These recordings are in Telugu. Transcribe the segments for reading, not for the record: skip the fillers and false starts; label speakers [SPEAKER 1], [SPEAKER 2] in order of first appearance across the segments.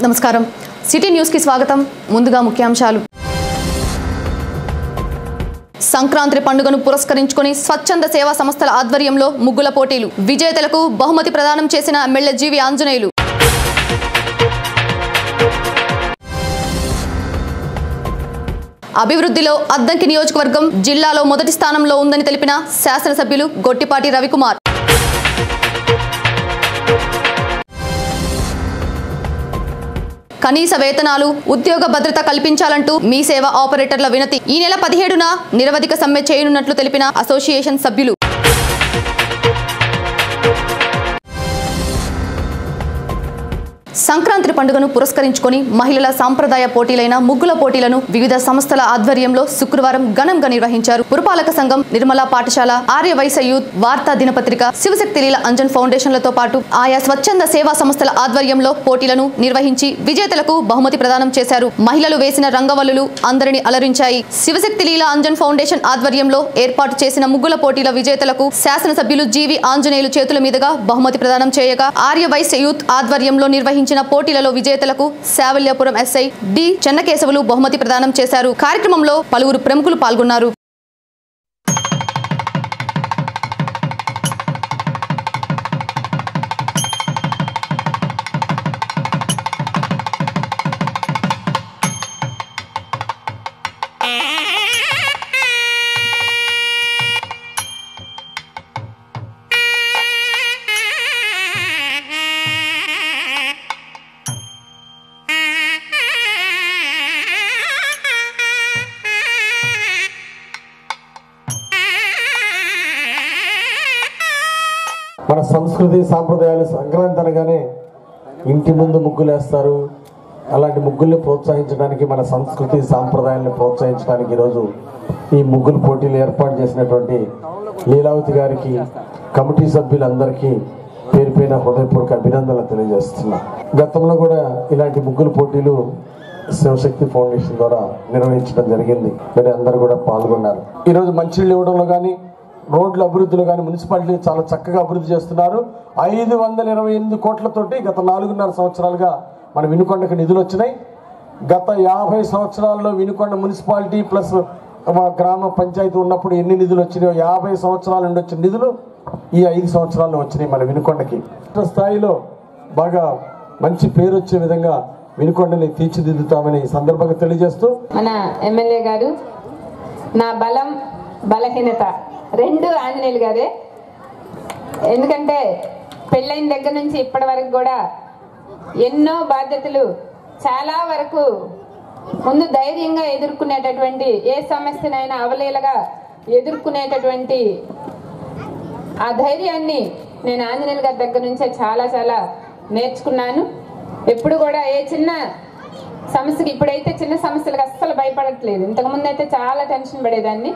[SPEAKER 1] నమస్కారం సిటీ న్యూస్ కి స్వాగతం ముందుగా ముఖ్యాంశాలు సంక్రాంతి పండుగను పురస్కరించుకొని స్వచ్ఛంద సేవా సంస్థల ఆధ్వర్యంలో ముగ్గుల పోటీలు విజేతలకు బహుమతి ప్రదానం చేసిన ఎమ్మెల్యే జీవి ఆంజనేయులు అభివృద్ధిలో అద్దంకి నియోజకవర్గం జిల్లాలో మొదటి స్థానంలో ఉందని తెలిపిన శాసనసభ్యులు గొట్టిపాటి రవికుమార్ కనీస వేతనాలు ఉద్యోగ భద్రత కల్పించాలంటూ మీ సేవ ఆపరేటర్ల వినతి ఈ నెల 17న నిరవధిక సమ్మె చేయనున్నట్లు తెలిపిన అసోసియేషన్ సభ్యులు సంక్రాంతి పండుగను పురస్కరించుకొని మహిళల సాంప్రదాయ పోటీలైన ముగ్గుల పోటీలను వివిధ సంస్థల ఆధ్వర్యంలో శుక్రవారం ఘనంగా నిర్వహించారు. పురపాలక సంఘం, నిర్మలా పాఠశాల, ఆర్యవైశ్య యూత్, వార్తా దినపత్రిక, శివశక్తి లీల అంజన్ ఫౌండేషన్లతో పాటు ఆయా స్వచ్ఛంద సేవా సంస్థల ఆధ్వర్యంలో పోటీలను నిర్వహించి విజేతలకు బహుమతి ప్రదానం చేశారు. మహిళలు వేసిన రంగవల్లులు అందరిని అలరించాయి. శివశక్తి లీల అంజన్ ఫౌండేషన్ ఆధ్వర్యంలో ఏర్పాటు చేసిన ముగ్గుల పోటీల విజేతలకు శాసనసభ్యులు జీవి ఆంజనేయులు చేతుల మీదుగా బహుమతి ప్రదానం చేయగా ఆర్యవైశ్య యూత్ ఆధ్వర్యంలో నిర్వహించిన పోటీలలో విజేతలకు శావల్యాపురం ఎస్ఐ డి చెన్నకేశవులు బహుమతి ప్రదానం చేశారు. కార్యక్రమంలో పలువురు ప్రముఖులు పాల్గొన్నారు.
[SPEAKER 2] మన సంస్కృతి సాంప్రదాయాలు సంక్రాంతి అనగానే ఇంటి ముందు ముగ్గులు వేస్తారు. అలాంటి ముగ్గుల్ని ప్రోత్సహించడానికి, మన సంస్కృతి సాంప్రదాయాలను ప్రోత్సహించడానికి ఈరోజు ఈ ముగ్గుల పోటీలు ఏర్పాటు చేసినటువంటి లీలావతి గారికి, కమిటీ సభ్యులందరికీ పేరు పైన హృదయపూర్వక అభినందనలు తెలియజేస్తున్నా. గతంలో కూడా ఇలాంటి ముగ్గుల పోటీలు శివశక్తి ఫౌండేషన్ ద్వారా నిర్వహించడం జరిగింది. మరి అందరూ కూడా పాల్గొన్నారు. ఈరోజు మంచినీళ్ళు ఇవ్వడంలో కానీ, రోడ్ల అభివృద్ధిలో కానీ మున్సిపాలిటీ చాలా చక్కగా అభివృద్ధి చేస్తున్నారు. 528 కోట్లతోటి గత 4.5 సంవత్సరాలుగా మన వినుకొండకు నిధులు వచ్చినాయి. గత 50 సంవత్సరాల్లో వినుకొండ మున్సిపాలిటీ ప్లస్ గ్రామ పంచాయతీ ఉన్నప్పుడు ఎన్ని నిధులు వచ్చినాయో 50 సంవత్సరాల నుండి వచ్చిన నిధులు ఈ 5 సంవత్సరాల్లో వచ్చినాయి మన వినుకొండకి. స్థాయిలో బాగా మంచి పేరు వచ్చే విధంగా వినుకొండని తీర్చిదిద్దుతామని సందర్భంగా తెలియజేస్తూ,
[SPEAKER 3] మన ఎమ్మెల్యే గారు నా బలం బలహీనత రెండు ఆంజనేయులు గారే. ఎందుకంటే పెళ్ళైన దగ్గర నుంచి ఇప్పటి వరకు కూడా ఎన్నో బాధ్యతలు చాలా వరకు ముందు ధైర్యంగా ఎదుర్కొనేటటువంటి, ఏ సమస్యనైనా అవలీలగా ఎదుర్కొనేటటువంటి ఆ ధైర్యాన్ని నేను ఆంజనేయులు గారి దగ్గర నుంచే చాలా చాలా నేర్చుకున్నాను. ఎప్పుడు కూడా ఏ చిన్న సమస్యకి, ఇప్పుడైతే చిన్న సమస్యలకు అస్సలు భయపడట్లేదు. ఇంతకుముందు అయితే చాలా టెన్షన్ పడేదాన్ని.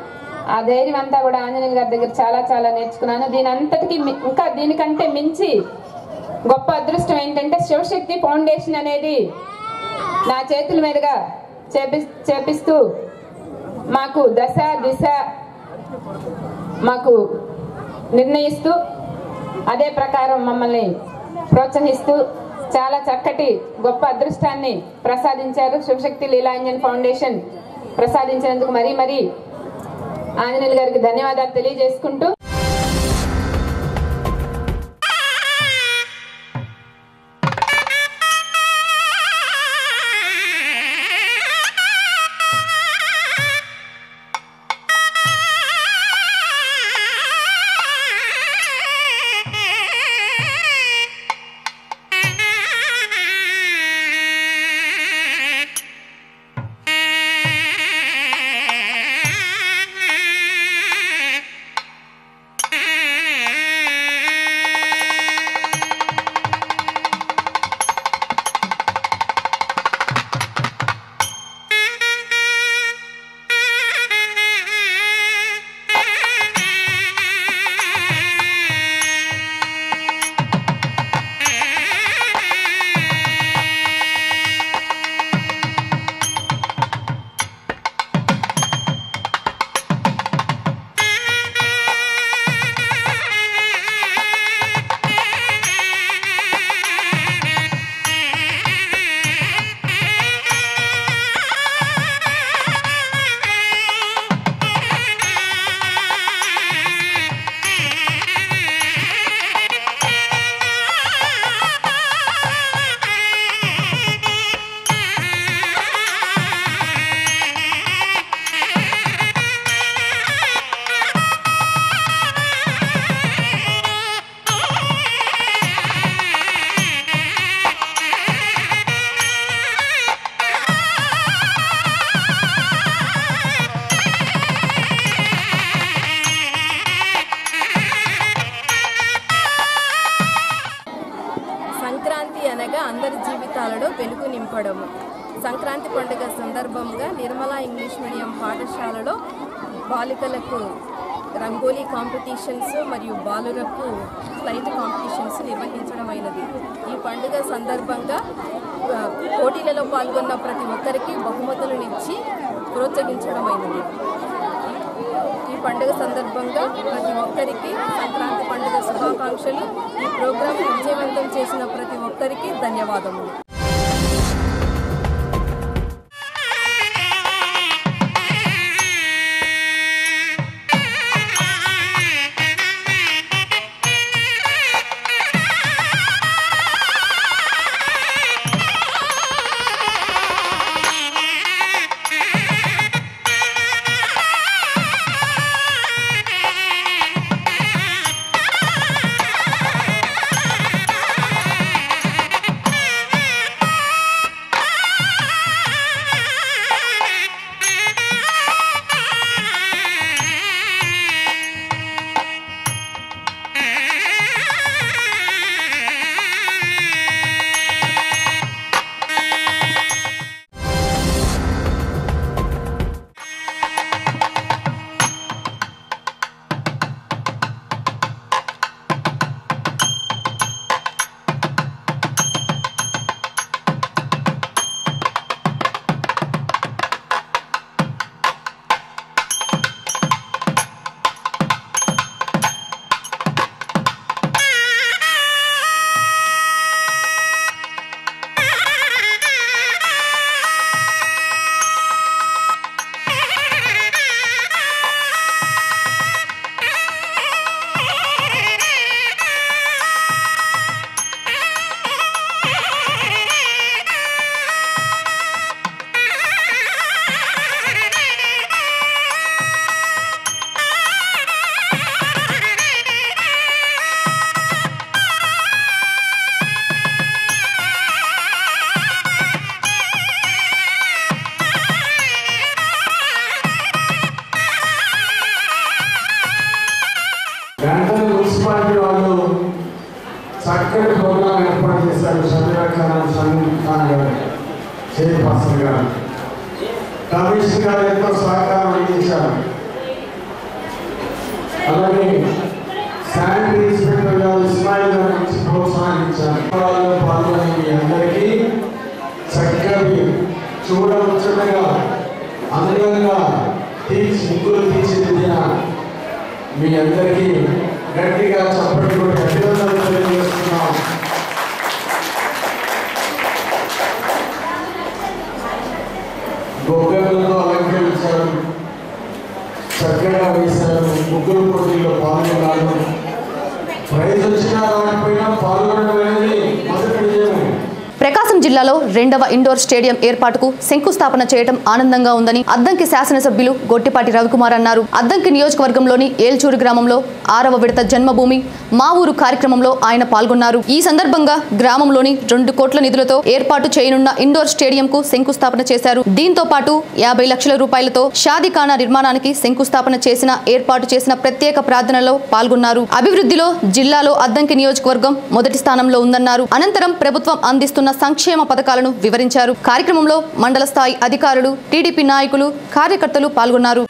[SPEAKER 3] ఆ ధైర్యం అంతా కూడా ఆంజనేయులు గారి దగ్గర చాలా చాలా నేర్చుకున్నాను. దీని అంతటికి ఇంకా దీనికంటే మించి గొప్ప అదృష్టం ఏంటంటే శివశక్తి ఫౌండేషన్ అనేది నా చేతుల మీదుగా చేపిస్తూ మాకు దశ దిశ మాకు నిర్ణయిస్తూ అదే ప్రకారం మమ్మల్ని ప్రోత్సహిస్తూ చాలా చక్కటి గొప్ప అదృష్టాన్ని ప్రసాదించారు. శివశక్తి లీలాంజన్ ఫౌండేషన్ ప్రసాదించినందుకు మరీ మరీ ఆంజనేయులు గారికి ధన్యవాదాలు తెలియజేసుకుంటూ,
[SPEAKER 4] జరపడము. సంక్రాంతి పండుగ సందర్భంగా నిర్మలా ఇంగ్లీష్ మీడియం పాఠశాలలో బాలికలకు రంగోలీ కాంపిటీషన్స్ మరియు బాలురకు స్లైడ్ కాంపిటీషన్స్ నిర్వహించడం అయినది. ఈ పండుగ సందర్భంగా పోటీలలో పాల్గొన్న ప్రతి ఒక్కరికి బహుమతులను ఇచ్చి ప్రోత్సహించడం అయినది. ఈ పండుగ సందర్భంగా ప్రతి ఒక్కరికి సంక్రాంతి పండుగ శుభాకాంక్షలు. ఈ ప్రోగ్రాం విజయవంతం చేసిన ప్రతి ఒక్కరికి ధన్యవాదములు.
[SPEAKER 2] మున్సిపాలిటీ వాళ్ళు చక్కటి ప్రోగ్రాం ఏర్పాటు చేశారు. షమీర్ గారు చైర్పర్సన్ గారు, కమిషనర్ గారు ఎంతో సహకారం అందించారు. అలాగే శానిటరీ ఇన్స్పెక్టర్ గారు ఇస్మాయిల్ గారు నుంచి ప్రోత్సహించారు. పాల్గొనే మీ అందరికీ చక్కటి చూడముచ్చటగా అందంగా ముగ్గులు తీర్చిదిద్దిన మీ అందరికీ గట్టిగా చప్పట్లు కొట్టి అభినందనలు తెలియజేస్తున్నాం. గొప్పలతో అలంకరించారు, చక్కగా వేశారు, ముగ్గురు పోటీల్లో పాల్గొన్నారు. ప్రైజ్ వచ్చినా రాకపోయినా పాల్గొనడం అనేది మొదటి విజయమే.
[SPEAKER 1] ప్రకాశం జిల్లాలో 2వ ఇండోర్ స్టేడియం ఏర్పాటుకు శంకుస్థాపన చేయడం ఆనందంగా ఉందని అద్దంకి శాసనసభ్యులు గొట్టిపాటి రవికుమార్ అన్నారు. అద్దంకి నియోజకవర్గంలోని ఏల్చూరు గ్రామంలో 6వ విడత జన్మభూమి మా ఊరు కార్యక్రమంలో ఆయన పాల్గొన్నారు. ఈ సందర్భంగా గ్రామంలోని 2 కోట్ల నిధులతో ఏర్పాటు చేయనున్న ఇండోర్ స్టేడియంకు శంకుస్థాపన చేశారు. దీంతో పాటు 50 లక్షల రూపాయలతో షాదీఖానా నిర్మాణానికి శంకుస్థాపన ఏర్పాటు చేసిన ప్రత్యేక ప్రార్థనలో పాల్గొన్నారు. అభివృద్ధిలో జిల్లాలో అద్దంకి నియోజకవర్గం మొదటి స్థానంలో ఉందన్నారు. అనంతరం ప్రభుత్వం అందిస్తున్న సంక్షేమ పథకాలను వివరించారు. కార్యక్రమంలో మండల స్థాయి అధికారులు, టీడీపీ నాయకులు, కార్యకర్తలు పాల్గొన్నారు.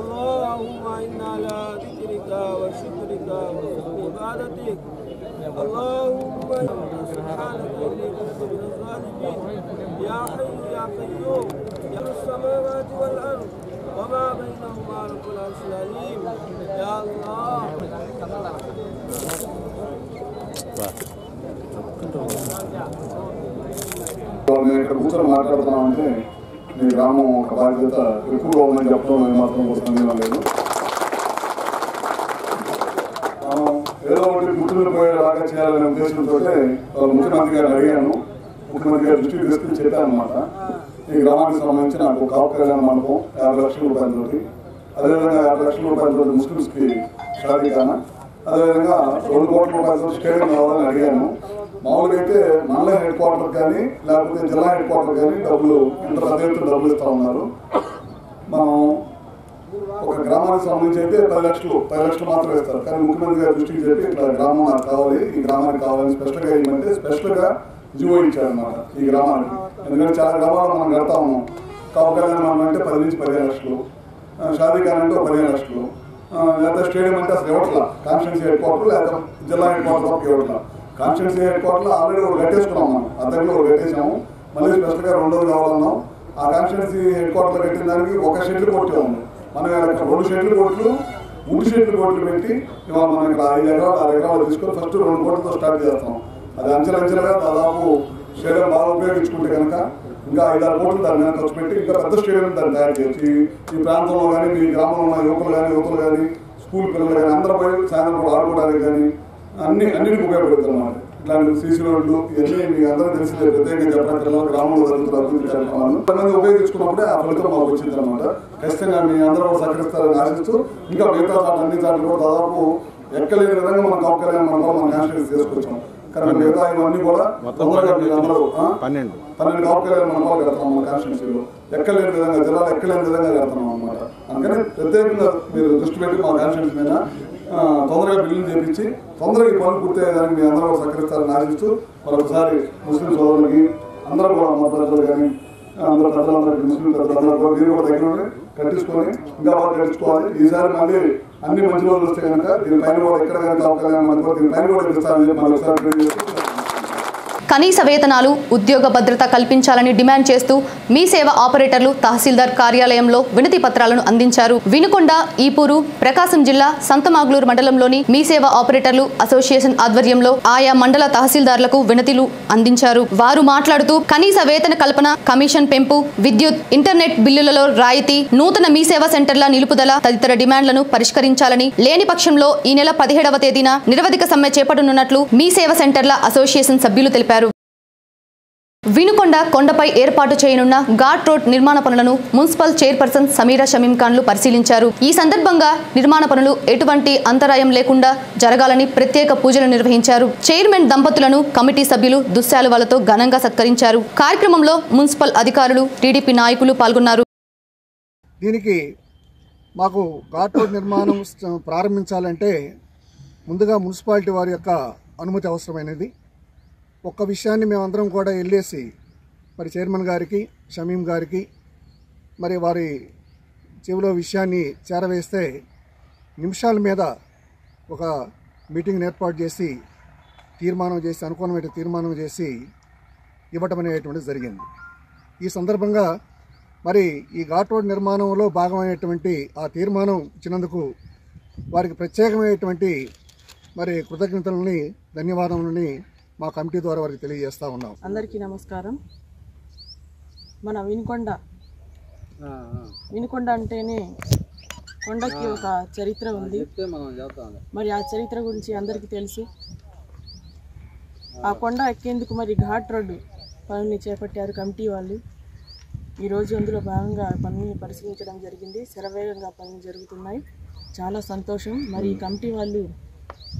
[SPEAKER 5] اللهم إنا على ذكرك وشكرك وحسن عبادتك اللهم سبحانك إني كنت من الظالمين يا حي يا قيوم يا السماوات والأرض وما بينهما رب العرش العظيم يا الله.
[SPEAKER 6] నేను ఇక్కడ కూర్చొని మాట్లాడుతున్నామంటే మీ గ్రామం ఒక బాధ్యత ఎక్కువగా ఉందని చెప్పడం నేను మాత్రం కూడా సందేహం లేదు. ఏదో ఒకటి గుర్తులు పోయేలాగా చేయాలనే ఉద్దేశంతో వాళ్ళు ముఖ్యమంత్రి గారిని అడిగాను. ముఖ్యమంత్రి గారి దృష్టికి తీసుకుని చెప్పాను అనమాట. ఈ గ్రామానికి సంబంధించి నాకు కాపు కళ్యాణ మండపం 50 లక్షల రూపాయలతోటి, అదేవిధంగా 50 లక్షల రూపాయలతో ముస్లిమ్స్కి షాదీఖానా, అదేవిధంగా 2 కోట్ల రూపాయలతో స్టేడియం కావాలని అడిగాను. మామూలుగా అయితే మండల హెడ్ క్వార్టర్ కానీ లేకపోతే జిల్లా హెడ్ క్వార్టర్ కానీ డబ్బులు ఇంత పెద్ద ఎత్తున డబ్బులు ఇస్తూ ఉన్నారు. మనం ఒక గ్రామానికి సంబంధించి అయితే 10 లక్షలు మాత్రం ఇస్తారు. కానీ ముఖ్యమంత్రి గారి దృష్టికి చెప్పి ఇట్లా గ్రామం నాకు కావాలి, ఈ గ్రామానికి కావాలని స్పెషల్గా ఏమంటే స్పెషల్గా జీవో ఇచ్చారనమాట ఈ గ్రామానికి. ఎందుకంటే చాలా గ్రామాలు మనం కడతా ఉన్నాం. కళ్యాణ్ మనం అంటే 10 నుంచి 15 లక్షలు, షాదీఖాన్ అంటే 15 లక్షలు, లేకపోతే స్టేడియం అంటే అసలు ఇవ్వట్లా. కాన్స్టిట్యున్సీ హెడ్ క్వార్టర్ లేకపోతే జిల్లా హెడ్ క్వార్టర్ తప్ప ఇవ్వట్లా. కాన్స్టిట్యున్సీ హెడ్ క్వార్టర్లో ఆల్రెడీ ఒకటి కట్టేసుకున్నాం, మనం అద్దెలో ఒకటి కట్టేసాము. మళ్ళీ స్పెషల్గా 2 కావాలన్నాం. ఆ కాన్స్టిట్యున్సీ హెడ్ క్వార్టర్లో కట్టిన దానికి 1 షెడ్లు కొట్టే ఉంది. మనం 2 షెడ్లు కొట్లు 3 షెడ్లు కొట్లు పెట్టి ఇవాళ మనం ఇక్కడ 5 ఎకరాలు 6 ఎకరాలు తీసుకొని ఫస్ట్ 2 కోట్లతో స్టార్ట్ చేస్తాం. అది అంచెలంచెలుగా దాదాపు స్టేడియం బాగా ఉపయోగించుకుంటే కనుక ఇంకా 5-6 కోట్లు దాని మీద ఖర్చు పెట్టి ఇంకా పెద్ద స్టేడియం దాన్ని తయారు చేయొచ్చు. ఈ ప్రాంతంలో కానీ మీ గ్రామంలో ఉన్న యువకులు కానీ స్కూల్ పిల్లలు కానీ అందరూ పోయి సాయంత్రం కూడా ఆడుకోవడానికి కానీ అన్నిటికీ ఉపయోగపడుతుంది అన్నమాట. ఇట్లాంటి సీసీ రోడ్లు ఇవన్నీ మీకు అందరూ తెలిసి ప్రత్యేకంగా చెప్పడం గ్రామంలో జరుగుతున్న అభివృద్ధి కార్యక్రమాలు కొంతమంది ఉపయోగించుకున్నప్పుడే ఆ ఫలితం మాకు వచ్చింది అనమాట. ఖచ్చితంగా మీ అందరూ సహకరిస్తారని ఆశిస్తూ ఇంకా మిగతా అన్ని చాట్లు కూడా దాదాపు ఎక్కలేని విధంగా మనం కౌకర్యం మనం కాన్స్టిట్యూన్స్ చేసుకొచ్చాం. కానీ మిగతా ఇవన్నీ కూడా తొందరగా మీరు అందరూ 12 కౌకర్యాలు మనం కడతాం మన కాన్స్టిట్యూన్సీలో. ఎక్కలేని విధంగా జిల్లాలో ఎక్కలేని విధంగా కడతాం అనమాట. అందుకని ప్రత్యేకంగా మీరు దృష్టి పెట్టి మా కాన్స్టిట్యూన్సీ మీద తొందరగా బిల్లులు చేపించి తొందరగా ఈ పనులు పూర్తయ్యేదానికి మీ అందరూ సహకరిస్తారని ఆశిస్తూ మరొకసారి ముస్లిం సోదరులకి అందరూ కూడా మా ప్రజలు కానీ అందరూ ప్రజలందరికీ ముస్లిం ప్రజలందరూ కూడా మీరు కూడా దగ్గర కట్టించుకొని ఇంకా బాగా కట్టించుకోవాలి. ఈసారి మళ్ళీ అన్ని మంచి రోజులు వస్తే కనుక దీనిపైన కూడా ఎక్కడ కానీ అవకాశం దీనిపైన కూడా ఇస్తారని మరొకసారి
[SPEAKER 1] కనీస వేతనాలు, ఉద్యోగ భద్రత కల్పించాలని డిమాండ్ చేస్తూ మీ సేవ ఆపరేటర్లు తహసీల్దార్ కార్యాలయంలో వినతి పత్రాలను అందించారు. వినుకొండ, ఈపూరు, ప్రకాశం జిల్లా సంతమాగ్లూరు మండలంలోని మీ సేవ ఆపరేటర్లు అసోసియేషన్ ఆధ్వర్యంలో ఆయా మండల తహసీల్దార్లకు వినతిలు అందించారు. వారు మాట్లాడుతూ కనీస వేతన కల్పన, కమిషన్ పెంపు, విద్యుత్, ఇంటర్నెట్ బిల్లులలో రాయితీ, నూతన మీ సేవా సెంటర్ల నిలుపుదల తదితర డిమాండ్లను పరిష్కరించాలని, లేని పక్షంలో ఈ నెల 17వ తేదీన నిరవధిక సమ్మె చేపట్టనున్నట్లు మీ సేవా సెంటర్ల అసోసియేషన్ సభ్యులు తెలిపారు. వినుకొండ కొండపై ఏర్పాటు చేయనున్న ఘాట్ రోడ్ నిర్మాణ పనులను మున్సిపల్ చైర్పర్సన్ సమీరా షమీం ఖాన్లు పరిశీలించారు. ఈ సందర్భంగా నిర్మాణ పనులు ఎటువంటి అంతరాయం లేకుండా జరగాలని ప్రత్యేక పూజలు నిర్వహించారు. చైర్మన్ దంపతులను కమిటీ సభ్యులు దుశ్శాలువాలతో ఘనంగా సత్కరించారు. కార్యక్రమంలో మున్సిపల్ అధికారులు, టీడీపీ నాయకులు పాల్గొన్నారు.
[SPEAKER 7] దీనికి మాకు ఘాట్ రోడ్ నిర్మాణం ప్రారంభించాలంటే ముందుగా మున్సిపాలిటీ వారి యొక్క అనుమతి అవసరమైనది. ఒక్క విషయాన్ని మేమందరం కూడా వెళ్ళేసి మరి చైర్మన్ గారికి, షమీం గారికి మరి వారి చెవిలో విషయాన్ని చేరవేస్తే నిమిషాల మీద ఒక మీటింగ్ని ఏర్పాటు చేసి అనుకూలమైన తీర్మానం చేసి ఇవ్వటం అనేటువంటిది జరిగింది. ఈ సందర్భంగా మరి ఈ ఘాట్ రోడ్ నిర్మాణంలో భాగమైనటువంటి ఆ తీర్మానం ఇచ్చినందుకు వారికి ప్రత్యేకమైనటువంటి మరి కృతజ్ఞతలని, ధన్యవాదములని మా కమిటీ ద్వారా వారికి తెలియజేస్తూ ఉన్నాం.
[SPEAKER 8] అందరికీ నమస్కారం. మన వినుకొండ అంటేనే కొండకి ఒక చరిత్ర ఉంది. మరి ఆ చరిత్ర గురించి అందరికీ తెలుసు. ఆ కొండ ఎక్కేందుకు మరి ఘాట్ రోడ్డు పనుల్ని చేపట్టారు కమిటీ వాళ్ళు. ఈరోజు అందులో భాగంగా పనుల్ని పరిశీలించడం జరిగింది. శరవేగంగా పనులు జరుగుతున్నాయి. చాలా సంతోషం. మరి కమిటీ వాళ్ళు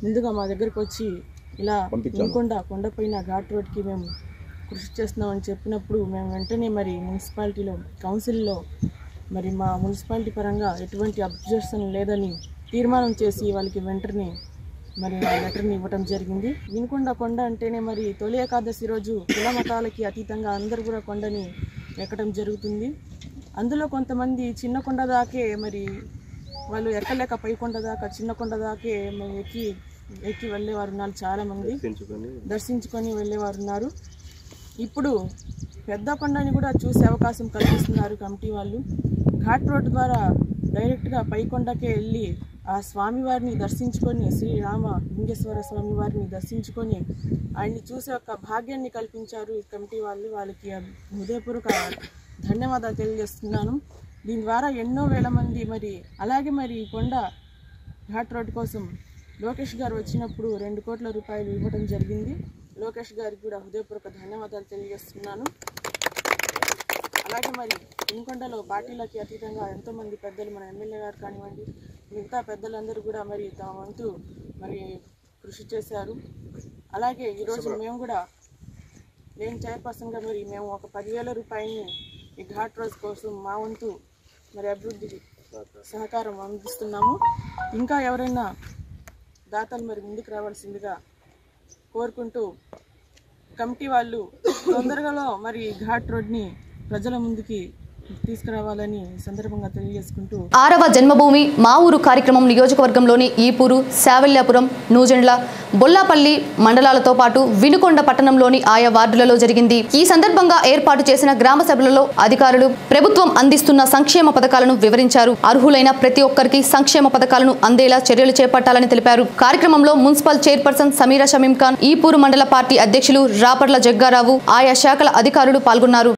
[SPEAKER 8] ముందుగా మా దగ్గరకు వచ్చి ఇలా వినుకొండ కొండపైన ఘాట్ రోడ్కి మేము కృషి చేస్తున్నామని చెప్పినప్పుడు మేము వెంటనే మరి మున్సిపాలిటీలో కౌన్సిల్లో మరి మా మున్సిపాలిటీ పరంగా ఎటువంటి అబ్జెక్షన్ లేదని తీర్మానం చేసి వాళ్ళకి వెంటనే మరి లెటర్ని ఇవ్వడం జరిగింది. వినుకొండ కొండ అంటేనే మరి తొలి ఏకాదశి రోజు కుల మతాలకి అతీతంగా అందరూ కూడా కొండని ఎక్కడం జరుగుతుంది. అందులో కొంతమంది చిన్న కొండ దాకే మరి వాళ్ళు ఎక్కలేక పై కొండ దాకా చిన్న కొండ దాకే ఎక్కి వెళ్ళేవారు ఉన్నారు. చాలామంది దర్శించుకొని వెళ్ళేవారు ఉన్నారు. ఇప్పుడు పెద్ద కొండని కూడా చూసే అవకాశం కల్పిస్తున్నారు కమిటీ వాళ్ళు. ఘాట్ రోడ్ ద్వారా డైరెక్ట్గా పై కొండకే వెళ్ళి ఆ స్వామివారిని దర్శించుకొని, శ్రీరామ లింగేశ్వర స్వామి వారిని దర్శించుకొని ఆయన్ని చూసే ఒక భాగ్యాన్ని కల్పించారు ఈ కమిటీ వాళ్ళు. వాళ్ళకి హృదయపూర్వక ధన్యవాదాలు తెలియజేస్తున్నాను. దీని ద్వారా ఎన్నో వేల మంది మరి అలాగే మరి కొండ ఘాట్ రోడ్ కోసం లోకేష్ గారు వచ్చినప్పుడు 2 కోట్ల రూపాయలు ఇవ్వడం జరిగింది. లోకేష్ గారికి కూడా హృదయపూర్వక ధన్యవాదాలు తెలియజేస్తున్నాను. అలాగే మరి వినుకొండలో పార్టీలకి అతీతంగా ఎంతోమంది పెద్దలు, మన ఎమ్మెల్యే గారు కానివ్వండి, మిగతా పెద్దలందరూ కూడా మరి తమ వంతు మరి కృషి చేశారు. అలాగే ఈరోజు మేము కూడా నేను చైర్పర్సన్గా మరి మేము ఒక 10,000 రూపాయలని ఈ ఘాట్ రోడ్ కోసం మా వంతు మరి అభివృద్ధికి సహకారం అందిస్తున్నాము. ఇంకా ఎవరైనా దాతలు మరి ముందుకు రావాల్సిందిగా కోరుకుంటూ కమిటీ వాళ్ళు తొందరగా మరి ఘాట్ రోడ్ని ప్రజల ముందుకి తీసుకురావాలని సందర్భంగా తెలియజేసుకుంటూ
[SPEAKER 1] 6వ జన్మభూమి మా ఊరు కార్యక్రమం నియోజకవర్గంలోని ఈపూరు, శావల్యాపురం, నూజెండ్ల, బొల్లాపల్లి మండలాలతో పాటు వినుకొండ పట్టణంలోని ఆయా వార్డులలో జరిగింది. ఈ సందర్భంగా ఏర్పాటు చేసిన గ్రామ సభలలో అధికారులు ప్రభుత్వం అందిస్తున్న సంక్షేమ పథకాలను వివరించారు. అర్హులైన ప్రతి ఒక్కరికి సంక్షేమ పథకాలను అందేలా చర్యలు చేపట్టాలని తెలిపారు. కార్యక్రమంలో మున్సిపల్ చైర్పర్సన్ సమీరా షమీం ఖాన్, ఈపూరు మండల పార్టీ అధ్యక్షులు రాపర్ల జగ్గారావు, ఆయా శాఖల అధికారులు పాల్గొన్నారు.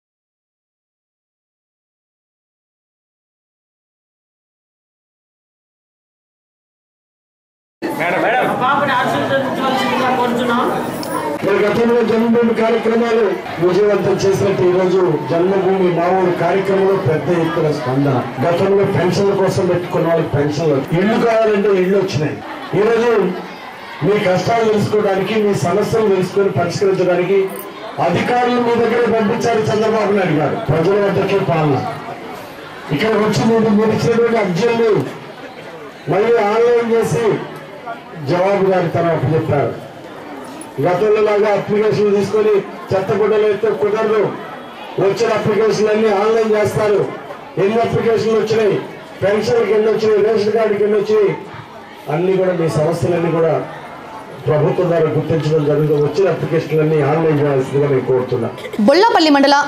[SPEAKER 2] గతంలో జన్మభూమి కార్యక్రమాలు విజయవంతం చేసినట్టు ఈరోజు జన్మభూమి మా ఊరు కార్యక్రమంలో పెద్ద ఎత్తున స్పందన. గతంలో పెన్షన్ల కోసం పెట్టుకున్న వాళ్ళకి పెన్షన్లు, ఇల్లు కావాలంటే ఇల్లు వచ్చినాయి. ఈరోజు మీ కష్టాలు తెలుసుకోవడానికి, మీ సమస్యలు తెలుసుకొని పరిష్కరించడానికి అధికారులు మీ దగ్గర పంపించారు చంద్రబాబు నాయుడు గారు. ప్రజల వద్దకే పాలన. ఇక్కడ వచ్చి మీరు ఇచ్చినటువంటి అర్జీలు మళ్ళీ ఆన్లైన్ చేసి జవాబుదారీతనం అప్పచెప్పారు. గతంలో లాగా అప్లికేషన్లు తీసుకొని చెత్తగుడ్డలు అయితే కుదరదు. వచ్చిన అప్లికేషన్లు అన్ని ఆన్లైన్ చేస్తారు. ఎన్ని అప్లికేషన్లు వచ్చినాయి, పెన్షన్కి ఎన్ని వచ్చినాయి, రేషన్ కార్డుకి ఎన్ని వచ్చినాయి, అన్ని కూడా మీ సమస్యలన్నీ కూడా ప్రభుత్వం ద్వారా గుర్తించడం జరుగుతుంది. వచ్చిన అప్లికేషన్లన్నీ ఆన్లైన్ చేయాల్సిందిగా నేను కోరుతున్నా.
[SPEAKER 1] బొల్లాపల్లి మండల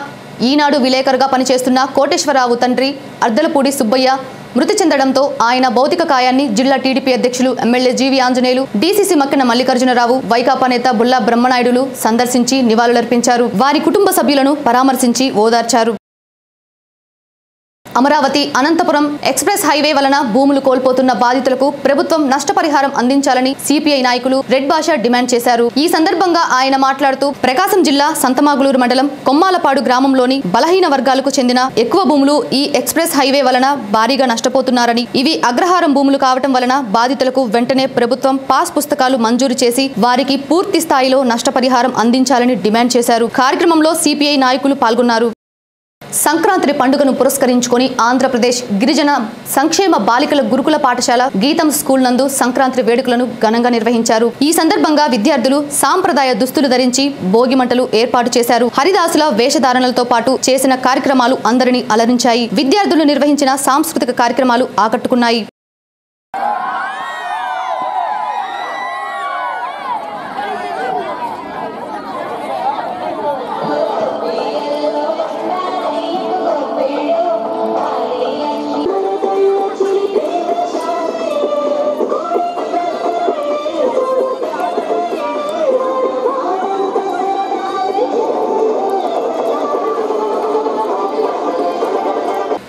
[SPEAKER 1] ఈనాడు విలేకరుగా పనిచేస్తున్న కోటేశ్వరరావు తండ్రి అర్దలపూడి సుబ్బయ్య మృతి చెందడంతో ఆయన భౌతిక కాయాన్ని జిల్లా టీడీపీ అధ్యక్షులు ఎమ్మెల్యే జీవి ఆంజనేయులు, డీసీసీ మక్కిన మల్లికార్జునరావు, వైకాపా నేత బుల్లా బ్రహ్మనాయుడులు సందర్శించి నివాళులర్పించారు. వారి కుటుంబ సభ్యులను పరామర్శించి ఓదార్చారు. అమరావతి అనంతపురం ఎక్స్ప్రెస్ హైవే వలన భూములు కోల్పోతున్న బాధితులకు ప్రభుత్వం నష్టపరిహారం అందించాలని సిపిఐ నాయకులు రెడ్ భాష డిమాండ్ చేశారు. ఈ సందర్భంగా ఆయన మాట్లాడుతూ ప్రకాశం జిల్లా సంతమాగులూరు మండలం కొమ్మాలపాడు గ్రామంలోని బలహీన వర్గాలకు చెందిన ఎక్కువ భూములు ఈ ఎక్స్ప్రెస్ హైవే వలన భారీగా నష్టపోతున్నారని, ఇవి అగ్రహారం భూములు కావటం వలన బాధితులకు వెంటనే ప్రభుత్వం పాస్ పుస్తకాలు మంజూరు చేసి వారికి పూర్తి స్థాయిలో నష్టపరిహారం అందించాలని డిమాండ్ చేశారు. కార్యక్రమంలో సిపిఐ నాయకులు పాల్గొన్నారు. సంక్రాంతి పండుగను పురస్కరించుకొని ఆంధ్రప్రదేశ్ గిరిజన సంక్షేమ బాలికల గురుకుల పాఠశాల గీతం స్కూల్ నందు సంక్రాంతి వేడుకలను ఘనంగా నిర్వహించారు. ఈ సందర్భంగా విద్యార్థులు సాంప్రదాయ దుస్తులు ధరించి భోగి మంటలు ఏర్పాటు చేశారు. హరిదాసుల వేషధారణలతో పాటు చేసిన కార్యక్రమాలు అందరినీ అలరించాయి. విద్యార్థులు నిర్వహించిన సాంస్కృతిక కార్యక్రమాలు ఆకట్టుకున్నాయి.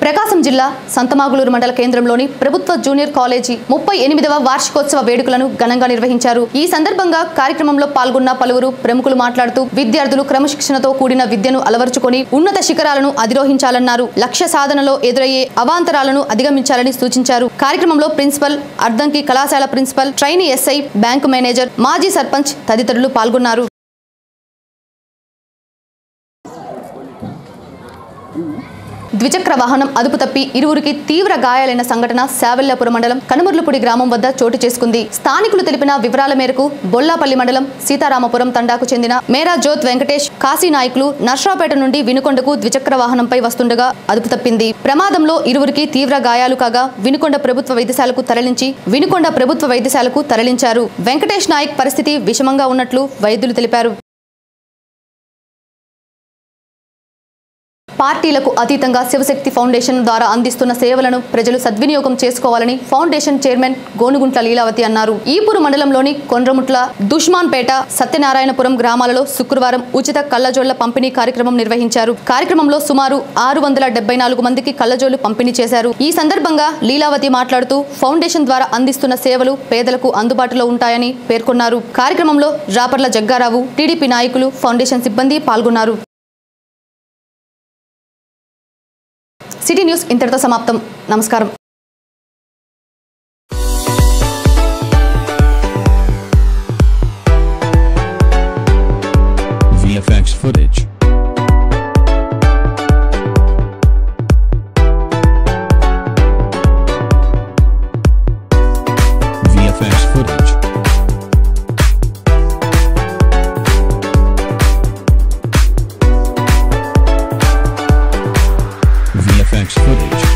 [SPEAKER 1] ప్రకాశం జిల్లా సంతమాగులూరు మండల కేంద్రంలోని ప్రభుత్వ జూనియర్ కాలేజీ 38వ వార్షికోత్సవ వేడుకలను ఘనంగా నిర్వహించారు. ఈ సందర్భంగా కార్యక్రమంలో పాల్గొన్న పలువురు ప్రముఖులు మాట్లాడుతూ విద్యార్థులు క్రమశిక్షణతో కూడిన విద్యను అలవర్చుకొని ఉన్నత శిఖరాలను అధిరోహించాలన్నారు. లక్ష్య సాధనలో ఎదురయ్యే అవాంతరాలను అధిగమించాలని సూచించారు. కార్యక్రమంలో ప్రిన్సిపల్, అర్ధంకి కళాశాల principal, trainee SI, bank manager, మాజీ సర్పంచ్ తదితరులు పాల్గొన్నారు. ద్విచక్ర వాహనం అదుపు తప్పి ఇరువురికి తీవ్ర గాయాలైన సంఘటన శావల్యాపురం మండలం కనుమర్లపూడి గ్రామం వద్ద చోటు చేసుకుంది. స్థానికులు తెలిపిన వివరాల మేరకు బొల్లాపల్లి మండలం సీతారామపురం తండాకు చెందిన మేరా జ్యోత్ వెంకటేష్, కాశీ నాయకులు నర్సరావుపేట నుండి వినుకొండకు ద్విచక్ర వాహనంపై వస్తుండగా అదుపు తప్పింది. ప్రమాదంలో ఇరువురికి తీవ్ర గాయాలు కాగా వినుకొండ ప్రభుత్వ వైద్యశాలకు తరలించారు. వెంకటేష్ నాయక్ పరిస్థితి విషమంగా ఉన్నట్లు వైద్యులు తెలిపారు. పార్టీలకు అతీతంగా శివశక్తి ఫౌండేషన్ ద్వారా అందిస్తున్న సేవలను ప్రజలు సద్వినియోగం చేసుకోవాలని ఫౌండేషన్ చైర్మన్ గోనుగుంట్ల లీలావతి అన్నారు. ఈపూరు మండలంలోని కొండ్రముట్ల, దుష్మాన్పేట, సత్యనారాయణపురం గ్రామాలలో శుక్రవారం ఉచిత కళ్లజోళ్ల పంపిణీ కార్యక్రమం నిర్వహించారు. కార్యక్రమంలో సుమారు 674 మందికి కళ్లజోళ్లు పంపిణీ చేశారు. ఈ సందర్భంగా లీలావతి మాట్లాడుతూ ఫౌండేషన్ ద్వారా అందిస్తున్న సేవలు పేదలకు అందుబాటులో ఉంటాయని పేర్కొన్నారు. కార్యక్రమంలో రాపర్ల జగ్గారావు, టీడీపీ నాయకులు, ఫౌండేషన్ సిబ్బంది పాల్గొన్నారు. సిటీ న్యూస్ ఇంతటితో సమాప్తం. నమస్కారం.
[SPEAKER 9] footage. VFX footage. VFX footage.